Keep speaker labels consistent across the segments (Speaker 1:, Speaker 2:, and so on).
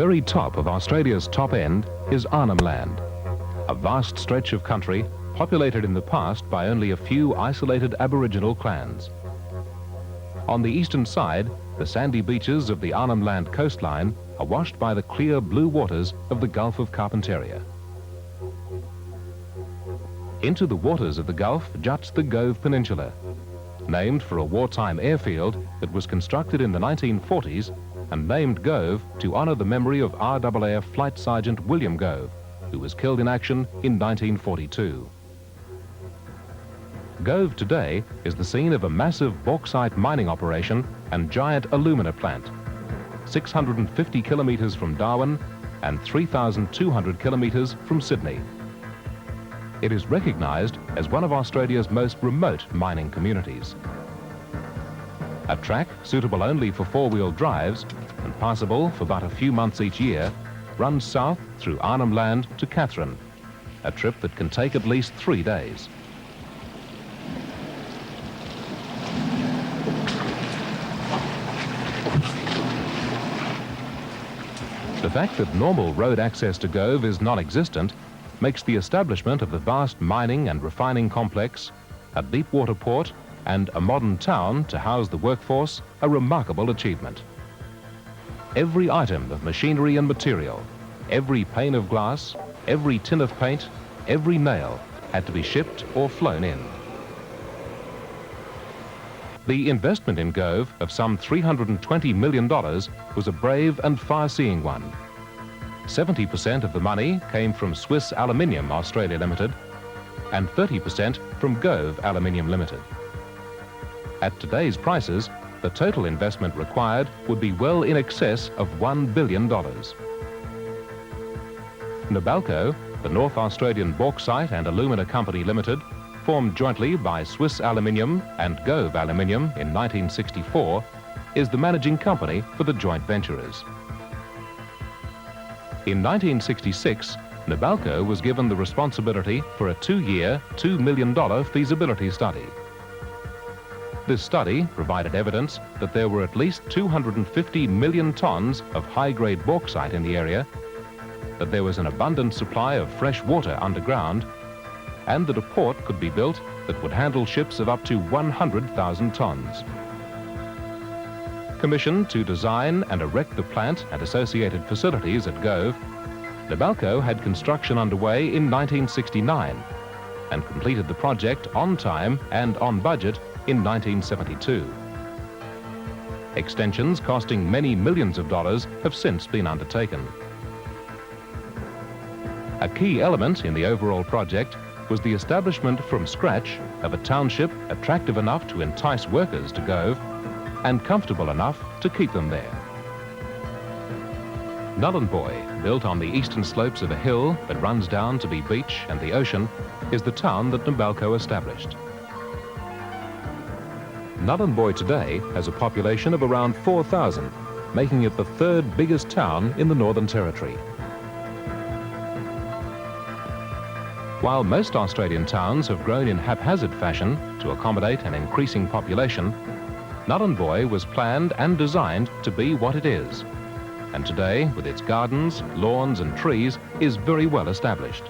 Speaker 1: very top of Australia's top end is Arnhem Land, a vast stretch of country populated in the past by only a few isolated Aboriginal clans. On the eastern side, the sandy beaches of the Arnhem Land coastline are washed by the clear blue waters of the Gulf of Carpentaria. Into the waters of the Gulf juts the Gove Peninsula, named for a wartime airfield that was constructed in the 1940s and named Gove to honour the memory of RAAF Flight Sergeant William Gove, who was killed in action in 1942. Gove today is the scene of a massive bauxite mining operation and giant alumina plant, 650 kilometres from Darwin and 3,200 kilometres from Sydney. It is recognised as one of Australia's most remote mining communities. A track suitable only for four-wheel drives and passable for but a few months each year runs south through Arnhem Land to Katherine, a trip that can take at least 3 days. The fact that normal road access to Gove is non-existent makes the establishment of the vast mining and refining complex, a deep water port and a modern town to house the workforce a remarkable achievement. Every item of machinery and material, every pane of glass, every tin of paint, every nail had to be shipped or flown in. The investment in Gove of some $320 million was a brave and far-seeing one. 70% of the money came from Swiss Aluminium Australia Limited and 30% from Gove Aluminium Limited. At today's prices, the total investment required would be well in excess of $1 billion. Nabalco, the North Australian Bauxite and Alumina Company Limited, formed jointly by Swiss Aluminium and Gove Aluminium in 1964, is the managing company for the joint venturers. In 1966, Nabalco was given the responsibility for a 2-year, $2 million feasibility study. This study provided evidence that there were at least 250 million tonnes of high-grade bauxite in the area, that there was an abundant supply of fresh water underground, and that a port could be built that would handle ships of up to 100,000 tonnes. Commissioned to design and erect the plant and associated facilities at Gove, Nabalco had construction underway in 1969 and completed the project on time and on budget in 1972. Extensions costing many millions of dollars have since been undertaken. A key element in the overall project was the establishment from scratch of a township attractive enough to entice workers to Gove and comfortable enough to keep them there. Nhulunbuy, built on the eastern slopes of a hill that runs down to the beach and the ocean, is the town that Nabalco established. Nhulunbuy today has a population of around 4,000, making it the third biggest town in the Northern Territory. While most Australian towns have grown in haphazard fashion to accommodate an increasing population, Nhulunbuy was planned and designed to be what it is, and today, with its gardens, lawns and trees, is very well established.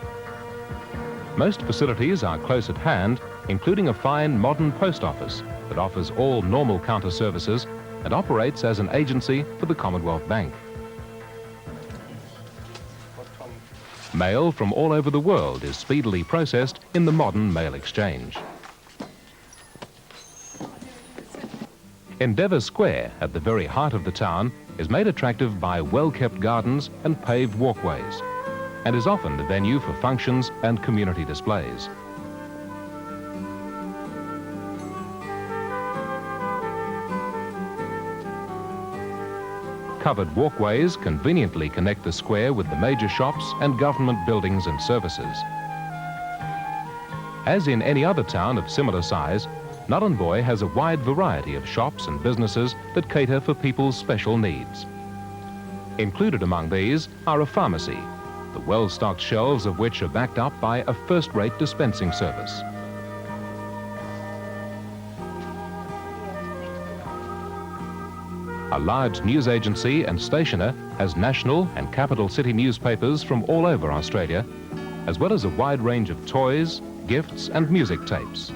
Speaker 1: Most facilities are close at hand, including a fine modern post office that offers all normal counter services and operates as an agency for the Commonwealth Bank. Mail from all over the world is speedily processed in the modern mail exchange. Endeavour Square, at the very heart of the town, is made attractive by well-kept gardens and paved walkways, and is often the venue for functions and community displays. Covered walkways conveniently connect the square with the major shops and government buildings and services. As in any other town of similar size, Nhulunbuy has a wide variety of shops and businesses that cater for people's special needs. Included among these are a pharmacy, the well-stocked shelves of which are backed up by a first-rate dispensing service. A large news agency and stationer has national and capital city newspapers from all over Australia, as well as a wide range of toys, gifts and music tapes.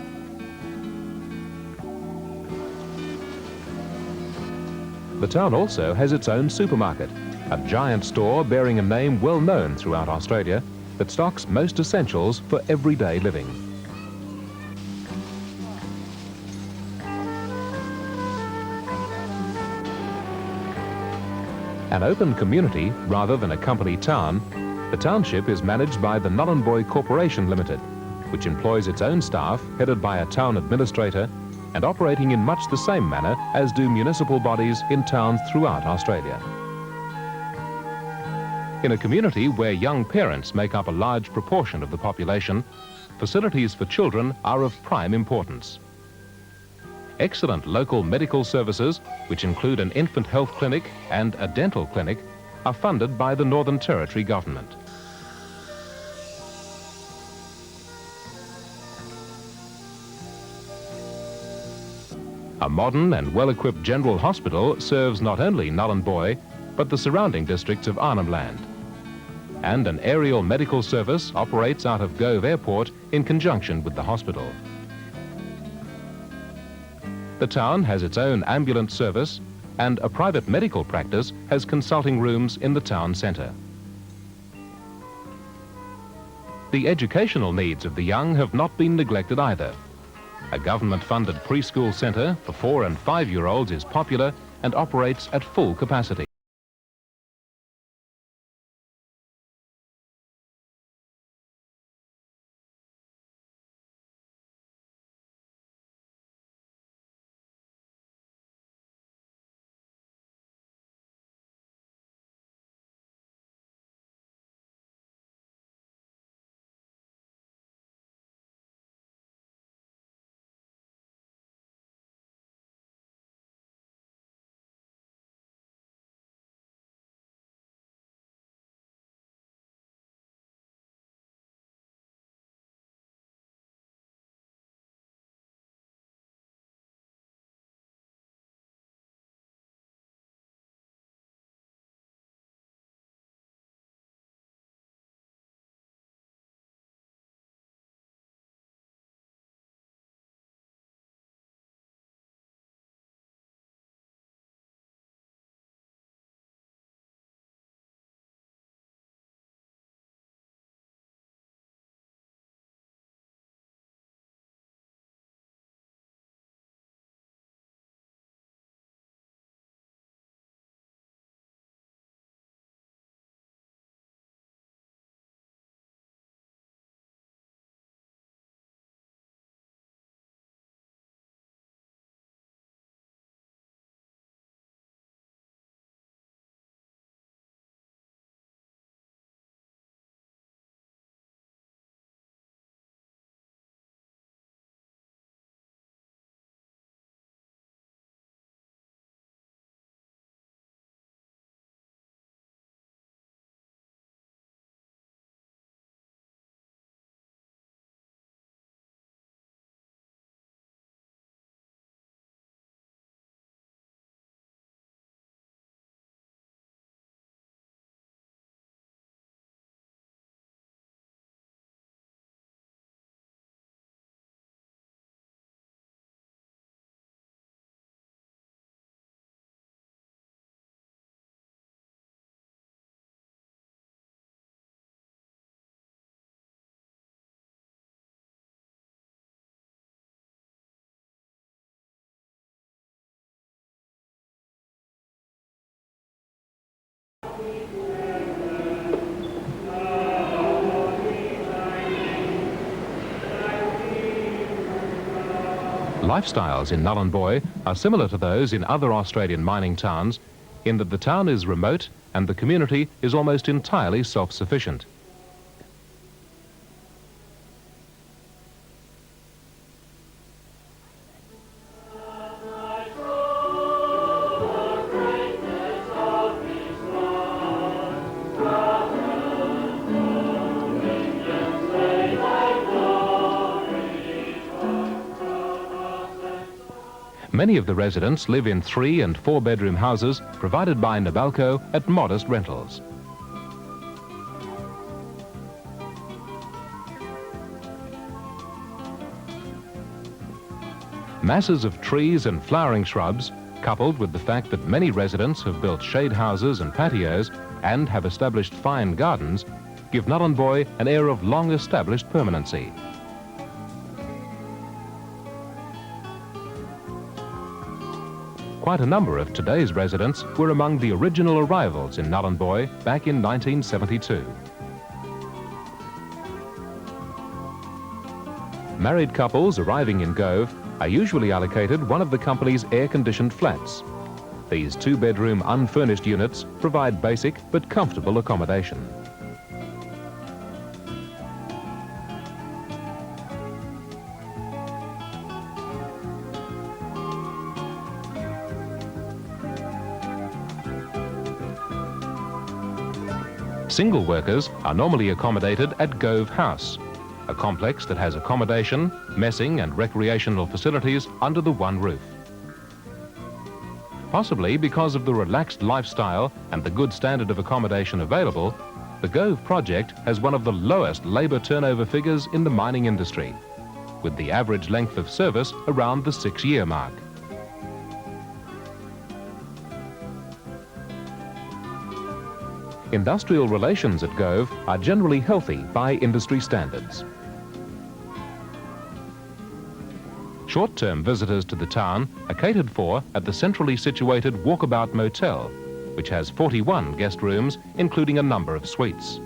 Speaker 1: The town also has its own supermarket, a giant store bearing a name well known throughout Australia that stocks most essentials for everyday living. An open community rather than a company town, the township is managed by the Nhulunbuy Corporation Limited, which employs its own staff headed by a town administrator and operating in much the same manner as do municipal bodies in towns throughout Australia. In a community where young parents make up a large proportion of the population, facilities for children are of prime importance. Excellent local medical services, which include an infant health clinic and a dental clinic, are funded by the Northern Territory Government. A modern and well-equipped general hospital serves not only Nhulunbuy, but the surrounding districts of Arnhem Land. And an aerial medical service operates out of Gove Airport in conjunction with the hospital. The town has its own ambulance service, and a private medical practice has consulting rooms in the town centre. The educational needs of the young have not been neglected either. A government-funded preschool centre for 4- and 5-year-olds is popular and operates at full capacity. Lifestyles in Nhulunbuy are similar to those in other Australian mining towns in that the town is remote and the community is almost entirely self-sufficient. Many of the residents live in 3- and 4-bedroom houses provided by Nabalco at modest rentals. Masses of trees and flowering shrubs, coupled with the fact that many residents have built shade houses and patios and have established fine gardens, give Nhulunbuy an air of long-established permanency. Quite a number of today's residents were among the original arrivals in Nhulunbuy back in 1972. Married couples arriving in Gove are usually allocated one of the company's air-conditioned flats. These 2-bedroom unfurnished units provide basic but comfortable accommodation. Single workers are normally accommodated at Gove House, a complex that has accommodation, messing and recreational facilities under the one roof. Possibly because of the relaxed lifestyle and the good standard of accommodation available, the Gove project has one of the lowest labour turnover figures in the mining industry, with the average length of service around the 6-year mark. Industrial relations at Gove are generally healthy by industry standards. Short-term visitors to the town are catered for at the centrally situated Walkabout Motel, which has 41 guest rooms, including a number of suites.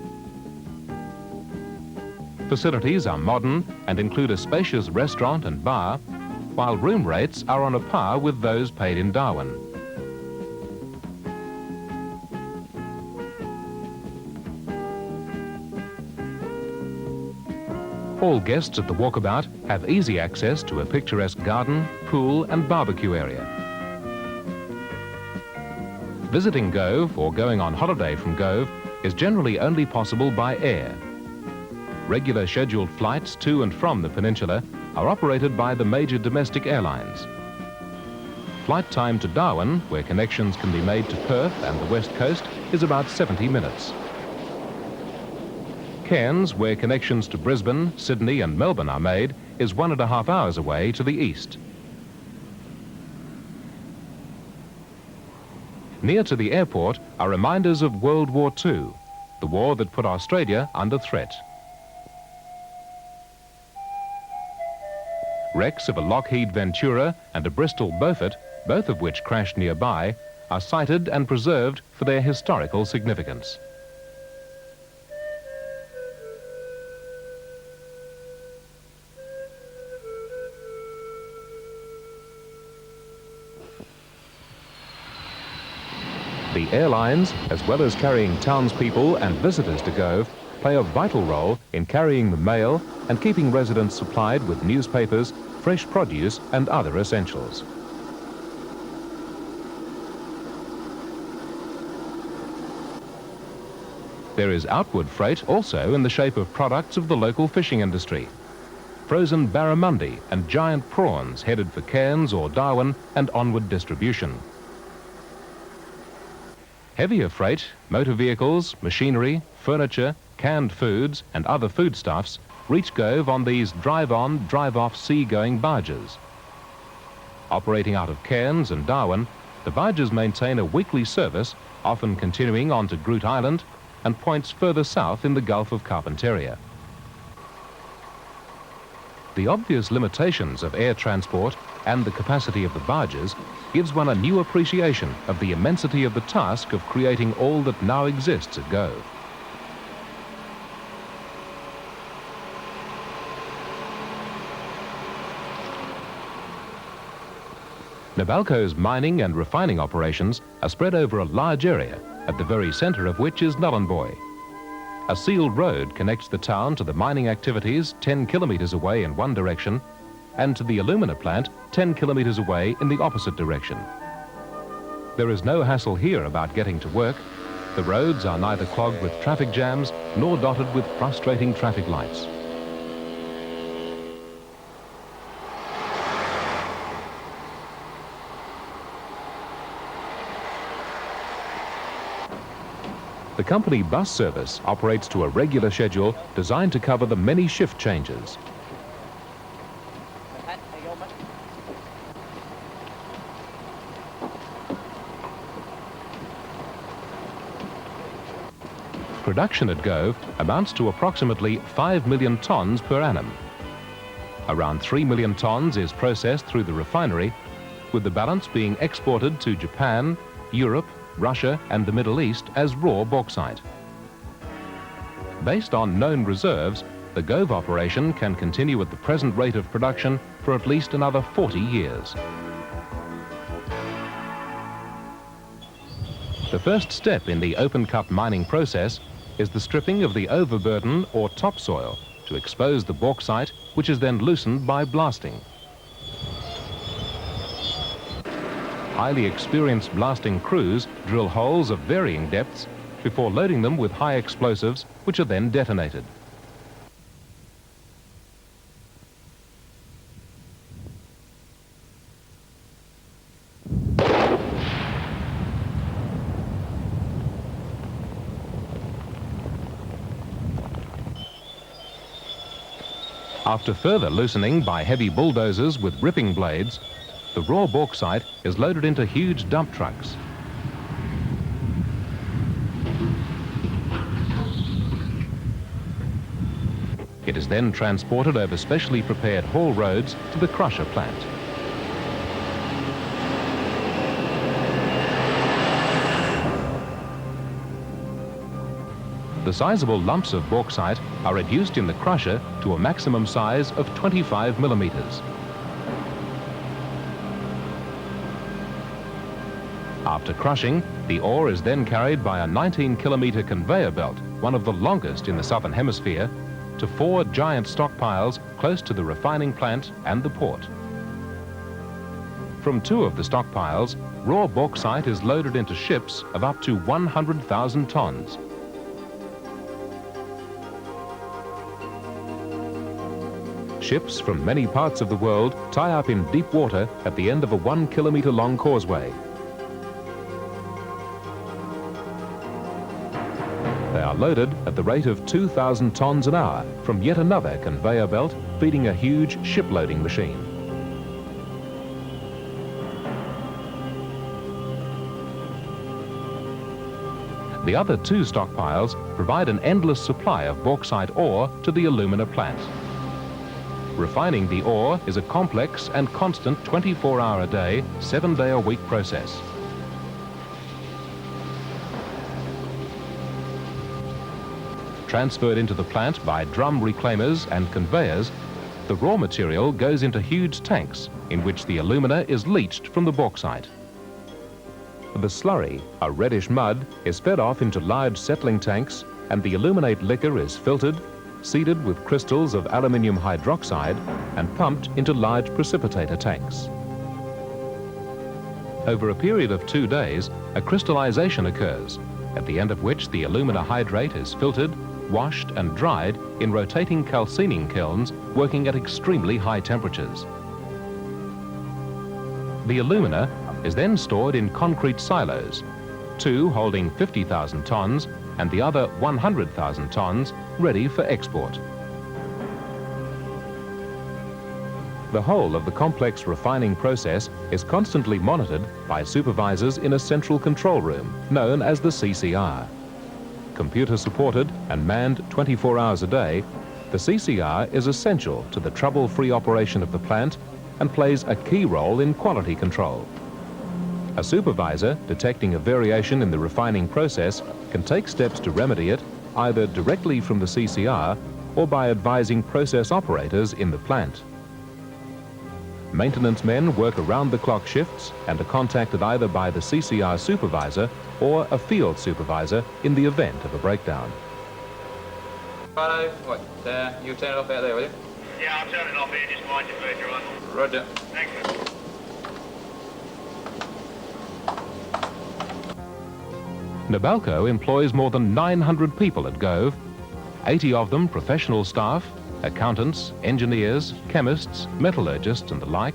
Speaker 1: Facilities are modern and include a spacious restaurant and bar, while room rates are on a par with those paid in Darwin. All guests at the Walkabout have easy access to a picturesque garden, pool and barbecue area. Visiting Gove or going on holiday from Gove is generally only possible by air. Regular scheduled flights to and from the peninsula are operated by the major domestic airlines. Flight time to Darwin, where connections can be made to Perth and the West Coast, is about 70 minutes. Cairns, where connections to Brisbane, Sydney and Melbourne are made, is 1.5 hours away to the east. Near to the airport are reminders of World War II, the war that put Australia under threat. Wrecks of a Lockheed Ventura and a Bristol Beaufort, both of which crashed nearby, are sighted and preserved for their historical significance. The airlines, as well as carrying townspeople and visitors to Gove, play a vital role in carrying the mail and keeping residents supplied with newspapers, fresh produce and other essentials. There is outward freight also in the shape of products of the local fishing industry. Frozen barramundi and giant prawns headed for Cairns or Darwin and onward distribution. Heavier freight, motor vehicles, machinery, furniture, canned foods and other foodstuffs reach Gove on these drive-on, drive-off sea-going barges. Operating out of Cairns and Darwin, the barges maintain a weekly service, often continuing on to Groote Island and points further south in the Gulf of Carpentaria. The obvious limitations of air transport and the capacity of the barges gives one a new appreciation of the immensity of the task of creating all that now exists at Gove. Nabalco's mining and refining operations are spread over a large area, at the very centre of which is Nhulunbuy. A sealed road connects the town to the mining activities 10 kilometres away in one direction and to the alumina plant 10 kilometres away in the opposite direction. There is no hassle here about getting to work. The roads are neither clogged with traffic jams nor dotted with frustrating traffic lights. company bus service operates to a regular schedule designed to cover the many shift changes. Production at Gove amounts to approximately 5 million tonnes per annum. Around 3 million tonnes is processed through the refinery, with the balance being exported to Japan, Europe, Russia and the Middle East as raw bauxite. Based on known reserves, the Gove operation can continue at the present rate of production for at least another 40 years. The first step in the open-cut mining process is the stripping of the overburden or topsoil to expose the bauxite, which is then loosened by blasting. Highly experienced blasting crews drill holes of varying depths before loading them with high explosives, which are then detonated. After further loosening by heavy bulldozers with ripping blades, the raw bauxite is loaded into huge dump trucks. It is then transported over specially prepared haul roads to the crusher plant. The sizable lumps of bauxite are reduced in the crusher to a maximum size of 25 millimeters. After crushing, the ore is then carried by a 19-kilometer conveyor belt, one of the longest in the Southern Hemisphere, to 4 giant stockpiles close to the refining plant and the port. From 2 of the stockpiles, raw bauxite is loaded into ships of up to 100,000 tons. Ships from many parts of the world tie up in deep water at the end of a 1-kilometer long causeway. They are loaded at the rate of 2,000 tons an hour from yet another conveyor belt feeding a huge shiploading machine. The other 2 stockpiles provide an endless supply of bauxite ore to the alumina plant. Refining the ore is a complex and constant 24-hour-a-day, 7-day-a-week process. Transferred into the plant by drum reclaimers and conveyors, the raw material goes into huge tanks in which the alumina is leached from the bauxite. The slurry, a reddish mud, is fed off into large settling tanks and the aluminate liquor is filtered, seeded with crystals of aluminium hydroxide and pumped into large precipitator tanks. Over a period of 2 days, a crystallization occurs, at the end of which the alumina hydrate is filtered, washed and dried in rotating calcining kilns working at extremely high temperatures. The alumina is then stored in concrete silos, 2 holding 50,000 tons and the other 100,000 tons ready for export. The whole of the complex refining process is constantly monitored by supervisors in a central control room known as the CCR. Computer supported and manned 24 hours a day, the CCR is essential to the trouble-free operation of the plant and plays a key role in quality control. A supervisor detecting a variation in the refining process can take steps to remedy it either directly from the CCR or by advising process operators in the plant. Maintenance men work around-the-clock shifts and are contacted either by the CCR supervisor or a field supervisor in the event of a breakdown.
Speaker 2: Righto, what, you turn it off out there, will you?
Speaker 3: Yeah, I'll turn it off here, just mind your pressure on.
Speaker 2: Roger.
Speaker 3: Thank you.
Speaker 1: Nabalco employs more than 900 people at Gove, 80 of them professional staff, accountants, engineers, chemists, metallurgists and the like.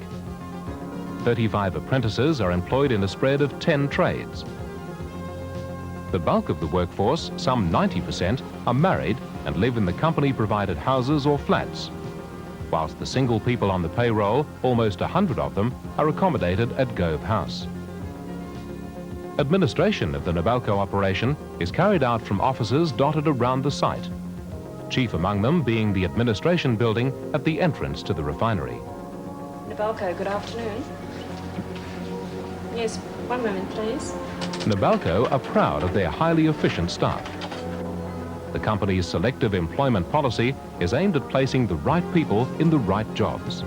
Speaker 1: 35 apprentices are employed in a spread of 10 trades. The bulk of the workforce, some 90%, are married and live in the company-provided houses or flats, whilst the single people on the payroll, almost 100 of them, are accommodated at Gove House. Administration of the Nabalco operation is carried out from offices dotted around the site, chief among them being the administration building at the entrance to the refinery.
Speaker 4: Nabalco, good afternoon. Yes, one moment, please.
Speaker 1: Nabalco are proud of their highly efficient staff. The company's selective employment policy is aimed at placing the right people in the right jobs.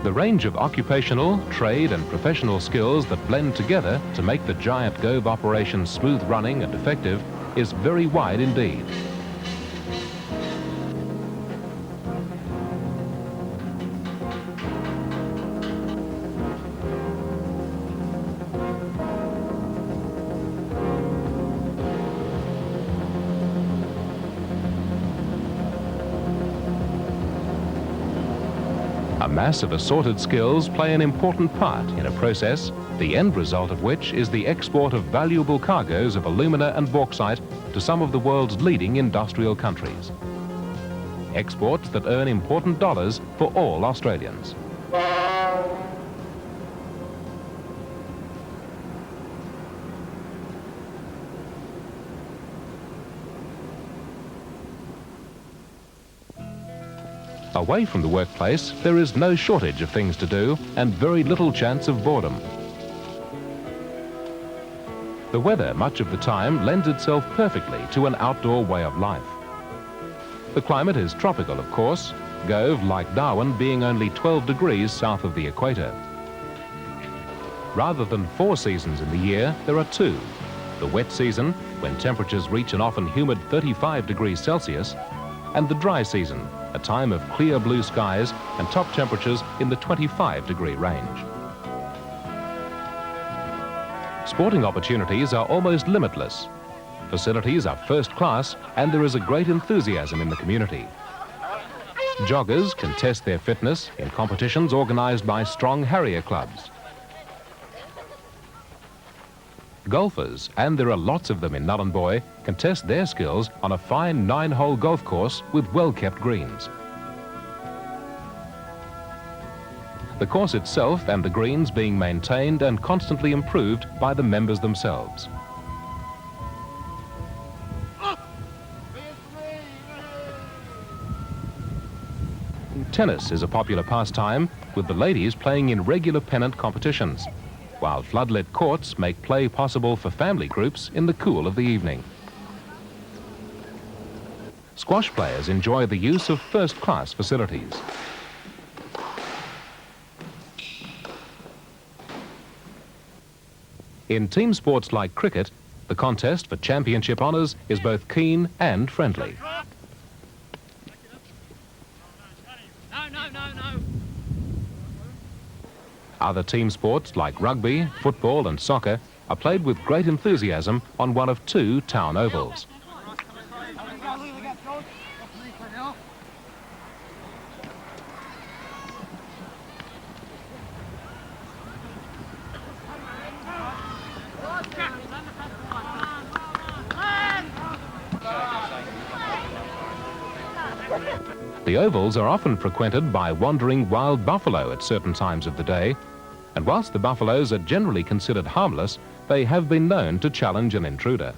Speaker 1: The range of occupational, trade and professional skills that blend together to make the giant Gove operation smooth running and effective is very wide indeed. A mass of assorted skills play an important part in a process, the end result of which is the export of valuable cargoes of alumina and bauxite to some of the world's leading industrial countries. Exports that earn important dollars for all Australians. Away from the workplace, there is no shortage of things to do and very little chance of boredom. The weather much of the time lends itself perfectly to an outdoor way of life. The climate is tropical, of course, Gove, like Darwin, being only 12 degrees south of the equator. Rather than 4 seasons in the year, there are 2. The wet season, when temperatures reach an often humid 35 degrees Celsius, and the dry season, a time of clear blue skies and top temperatures in the 25-degree range. Sporting opportunities are almost limitless. Facilities are first class and there is a great enthusiasm in the community. Joggers can test their fitness in competitions organised by strong Harrier clubs. Golfers, and there are lots of them in Nhulunbuy, can test their skills on a fine 9-hole golf course with well-kept greens. The course itself and the greens being maintained and constantly improved by the members themselves. Tennis is a popular pastime, with the ladies playing in regular pennant competitions, while floodlit courts make play possible for family groups in the cool of the evening. Squash players enjoy the use of first-class facilities. In team sports like cricket, the contest for championship honours is both keen and friendly. Other team sports like rugby, football and soccer are played with great enthusiasm on one of 2 town ovals. The ovals are often frequented by wandering wild buffalo at certain times of the day, and whilst the buffaloes are generally considered harmless, they have been known to challenge an intruder.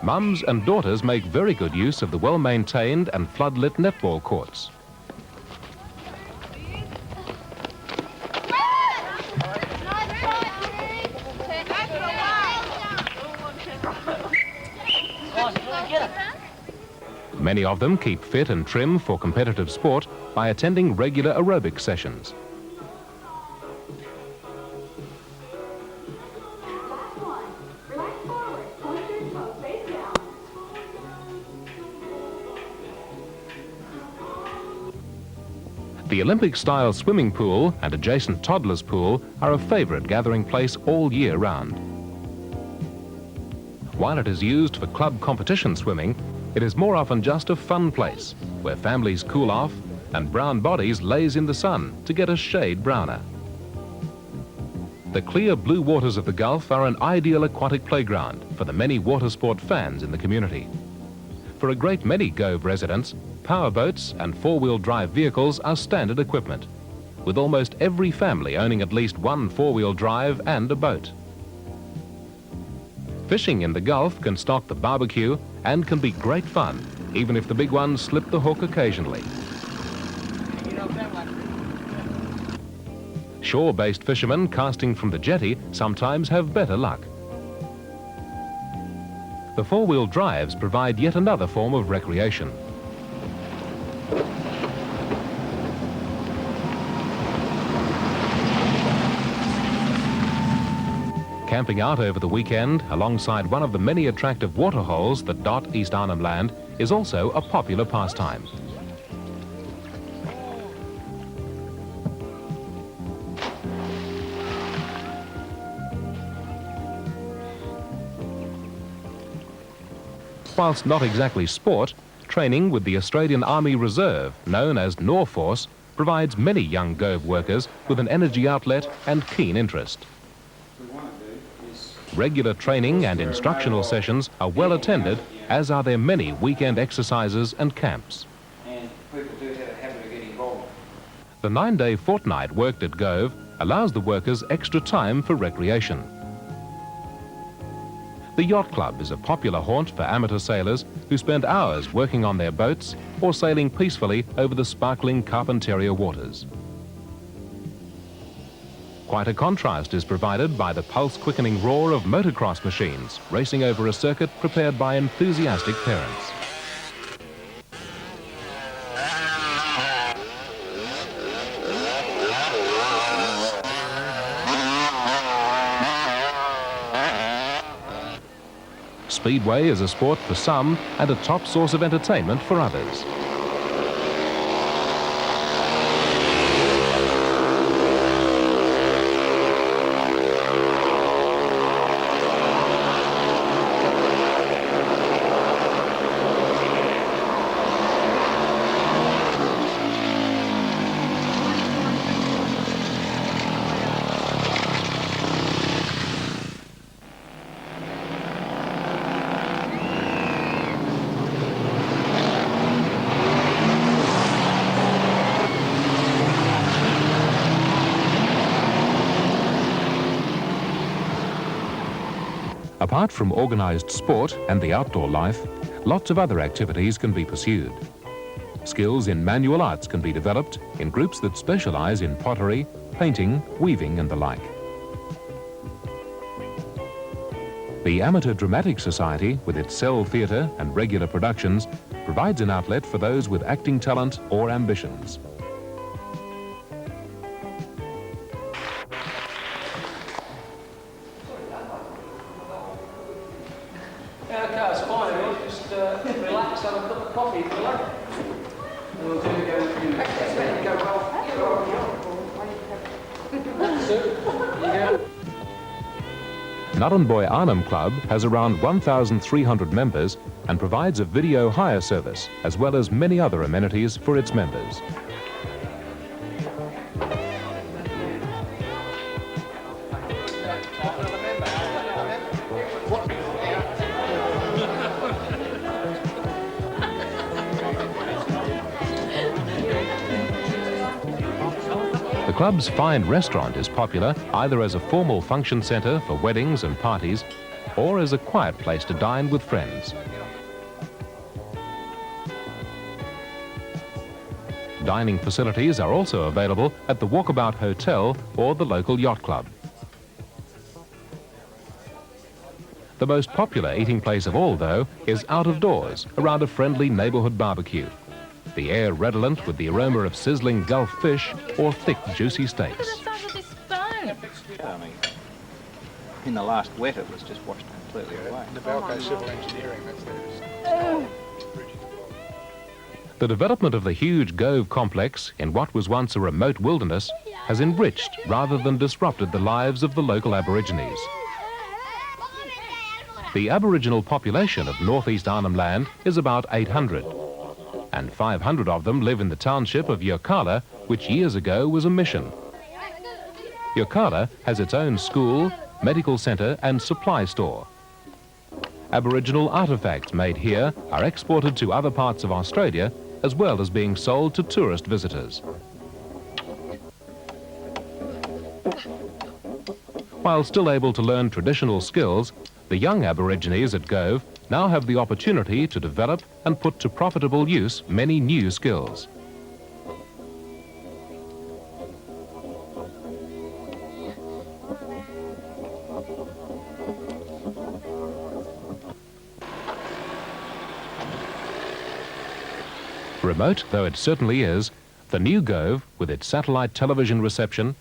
Speaker 1: Mums and daughters make very good use of the well-maintained and floodlit netball courts. Many of them keep fit and trim for competitive sport by attending regular aerobic sessions. The Olympic-style swimming pool and adjacent toddler's pool are a favourite gathering place all year round. While it is used for club competition swimming, It is more often just a fun place where families cool off and brown bodies laze in the sun to get a shade browner. The clear blue waters of the Gulf are an ideal aquatic playground for the many water sport fans in the community. For a great many Gove residents, powerboats and four-wheel drive vehicles are standard equipment, with almost every family owning at least one four-wheel drive and a boat. Fishing in the Gulf can stock the barbecue and can be great fun, even if the big ones slip the hook occasionally. Shore-based fishermen casting from the jetty sometimes have better luck. The four-wheel drives provide yet another form of recreation. Camping out over the weekend alongside one of the many attractive waterholes that dot East Arnhem Land is also a popular pastime. Whilst not exactly sport, training with the Australian Army Reserve, known as Norforce, provides many young Gove workers with an energy outlet and keen interest. Regular training and instructional sessions are well attended, as are their many weekend exercises and camps.
Speaker 5: And people do have a habit of getting involved.
Speaker 1: The 9-day fortnight worked at Gove allows the workers extra time for recreation. The Yacht Club is a popular haunt for amateur sailors who spend hours working on their boats or sailing peacefully over the sparkling Carpentaria waters. Quite a contrast is provided by the pulse-quickening roar of motocross machines racing over a circuit prepared by enthusiastic parents. Speedway is a sport for some and a top source of entertainment for others. Apart from organised sport and the outdoor life, lots of other activities can be pursued. Skills in manual arts can be developed in groups that specialise in pottery, painting, weaving and the like. The Amateur Dramatic Society, with its cell theatre and regular productions, provides an outlet for those with acting talent or ambitions.
Speaker 5: Okay, it's fine. We'll just relax, have a cup of coffee if you like. And we'll
Speaker 1: Nhulunbuy Arnhem Club has around 1,300 members and provides a video hire service as well as many other amenities for its members. The club's fine restaurant is popular either as a formal function centre for weddings and parties or as a quiet place to dine with friends. Dining facilities are also available at the Walkabout Hotel or the local Yacht Club. The most popular eating place of all, though, is out of doors around a friendly neighbourhood barbecue. The air redolent with the aroma of sizzling Gulf fish or thick, juicy steaks.
Speaker 6: I mean, in the last wet it was just washed completely away.
Speaker 7: Nabalco Civil Engineering, that's theirs.
Speaker 1: The development of the huge Gove complex in what was once a remote wilderness has enriched rather than disrupted the lives of the local Aborigines. The Aboriginal population of northeast Arnhem Land is about 800, and 500 of them live in the township of Yirrkala, which years ago was a mission. Yirrkala has its own school, medical centre and supply store. Aboriginal artefacts made here are exported to other parts of Australia, as well as being sold to tourist visitors. While still able to learn traditional skills, the young Aborigines at Gove now have the opportunity to develop and put to profitable use many new skills. Remote though it certainly is, the new Gove, with its satellite television reception,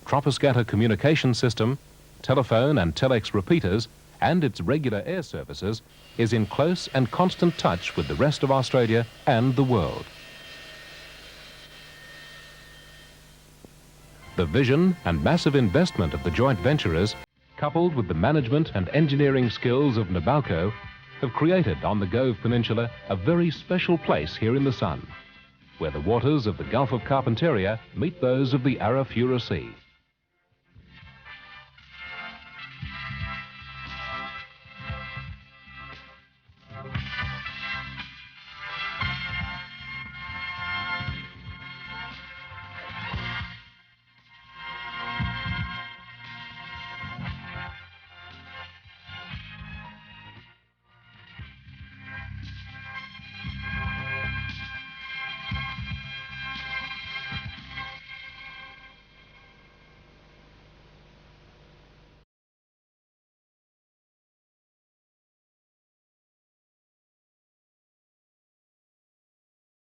Speaker 1: troposcatter communication system, telephone and telex repeaters, and its regular air services, is in close and constant touch with the rest of Australia and the world. The vision and massive investment of the joint venturers, coupled with the management and engineering skills of Nabalco, have created on the Gove Peninsula a very special place here in the sun, where the waters of the Gulf of Carpentaria meet those of the Arafura Sea.